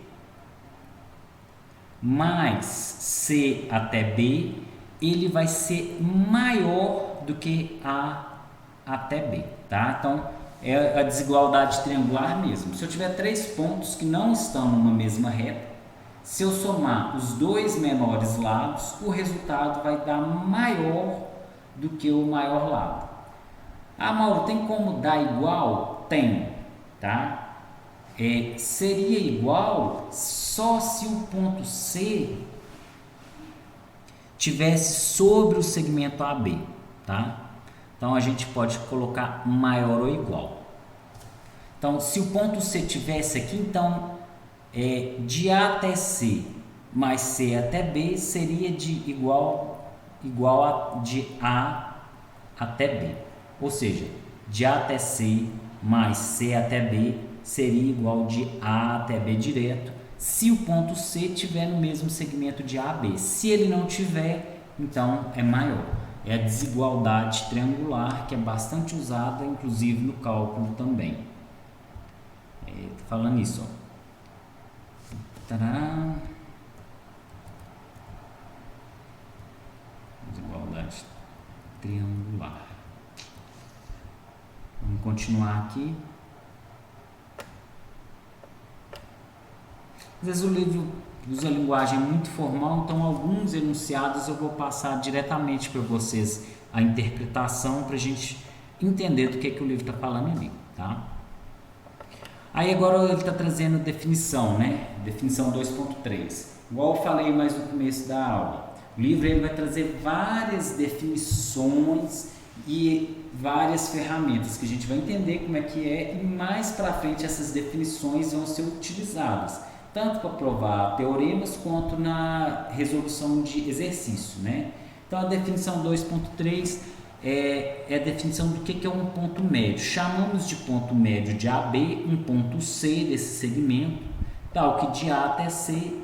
mais C até B, ele vai ser maior do que A até B, tá? Então, é a desigualdade triangular mesmo. Se eu tiver 3 pontos que não estão numa mesma reta, se eu somar os dois menores lados, o resultado vai dar maior do que o maior lado. Mauro, tem como dar igual? Tem, tá? Seria igual só se o ponto C tivesse sobre o segmento AB, tá? Então a gente pode colocar maior ou igual. Então, se o ponto C tivesse aqui, então de A até C mais C até B seria de igual a de A até B. Ou seja, de A até C mais C até B seria igual de A até B direto, se o ponto C estiver no mesmo segmento de A a B. Se ele não tiver, então é maior. É a desigualdade triangular, que é bastante usada, inclusive no cálculo também. Tô falando isso, ó. Tadá. Desigualdade triangular. Vamos continuar aqui. Às vezes o livro usa linguagem muito formal, então alguns enunciados eu vou passar diretamente para vocês a interpretação para a gente entender do que o livro está falando ali, tá? Aí agora ele está trazendo definição, né? Definição 2.3. Igual eu falei mais no começo da aula, o livro ele vai trazer várias definições e várias ferramentas que a gente vai entender como é que é, e mais para frente essas definições vão ser utilizadas tanto para provar teoremas quanto na resolução de exercício, né? Então a definição 2.3 é a definição do que é um ponto médio. Chamamos de ponto médio de AB um ponto C desse segmento, tal que de A até C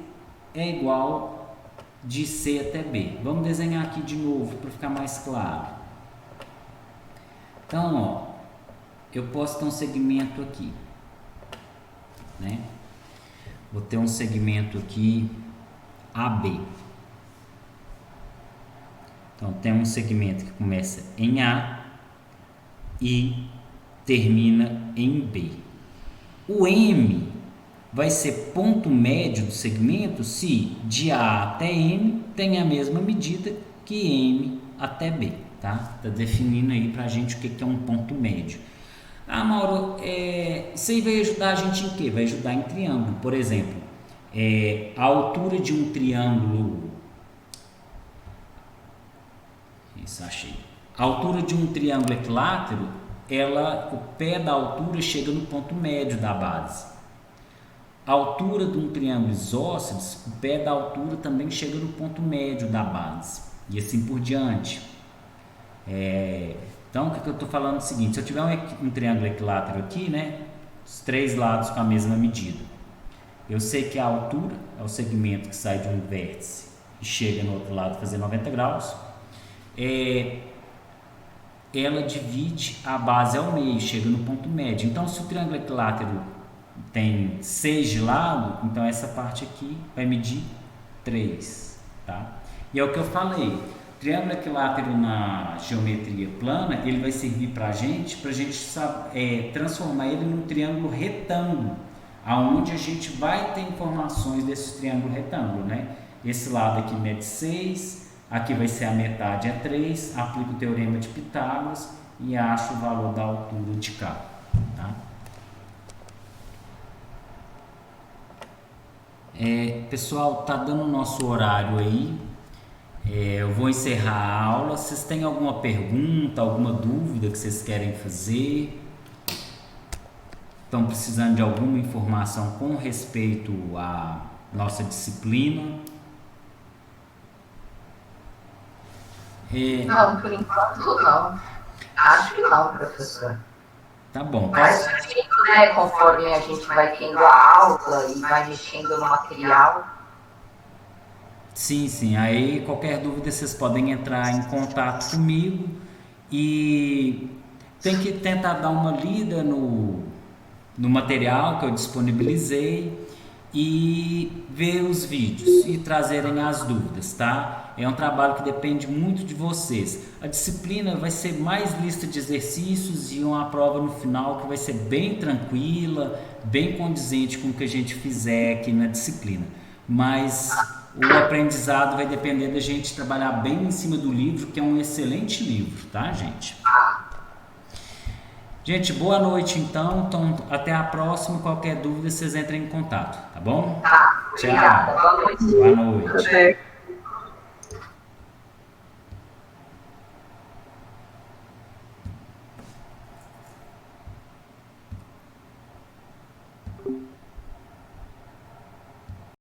é igual de C até B. Vamos desenhar aqui de novo para ficar mais claro. Então, ó, eu posso ter um segmento aqui, né? Vou ter um segmento aqui AB. Então, tem um segmento que começa em A e termina em B. O M vai ser ponto médio do segmento se de A até M tem a mesma medida que M até B, tá? Tá definindo aí pra gente o que é um ponto médio. Mauro, isso aí vai ajudar a gente em quê? Vai ajudar em triângulo. Por exemplo, a altura de um triângulo... Isso, achei. A altura de um triângulo equilátero, o pé da altura chega no ponto médio da base. A altura de um triângulo isósceles, o pé da altura também chega no ponto médio da base. E assim por diante. Então, o que eu estou falando é o seguinte: se eu tiver um triângulo equilátero aqui, né, os três lados com a mesma medida, eu sei que a altura é o segmento que sai de um vértice e chega no outro lado fazer 90 graus. Ela divide a base ao meio, chega no ponto médio. Então, se o triângulo equilátero tem 6 de lado, então essa parte aqui vai medir 3, tá? E é o que eu falei, triângulo equilátero na geometria plana, ele vai servir para a gente transformar ele num triângulo retângulo, aonde a gente vai ter informações desse triângulo retângulo, né? Esse lado aqui mede 6, aqui vai ser a metade, é 3, aplico o teorema de Pitágoras e acho o valor da altura de cá, tá? Pessoal, tá dando o nosso horário aí. Eu vou encerrar a aula. Vocês têm alguma pergunta, alguma dúvida que vocês querem fazer? Estão precisando de alguma informação com respeito à nossa disciplina? Não, por enquanto não. Acho que não, professor. Tá bom. Mas, né, conforme a gente vai tendo a aula e vai mexendo no material. Sim. Aí, qualquer dúvida, vocês podem entrar em contato comigo e tem que tentar dar uma lida no material que eu disponibilizei e ver os vídeos e trazerem as dúvidas, tá? É um trabalho que depende muito de vocês. A disciplina vai ser mais lista de exercícios e uma prova no final que vai ser bem tranquila, bem condizente com o que a gente fizer aqui na disciplina. Mas o aprendizado vai depender da gente trabalhar bem em cima do livro, que é um excelente livro, tá, gente? Gente, boa noite então. Até a próxima. Qualquer dúvida, vocês entrem em contato, tá bom? Tá, obrigada. Boa noite. Boa noite.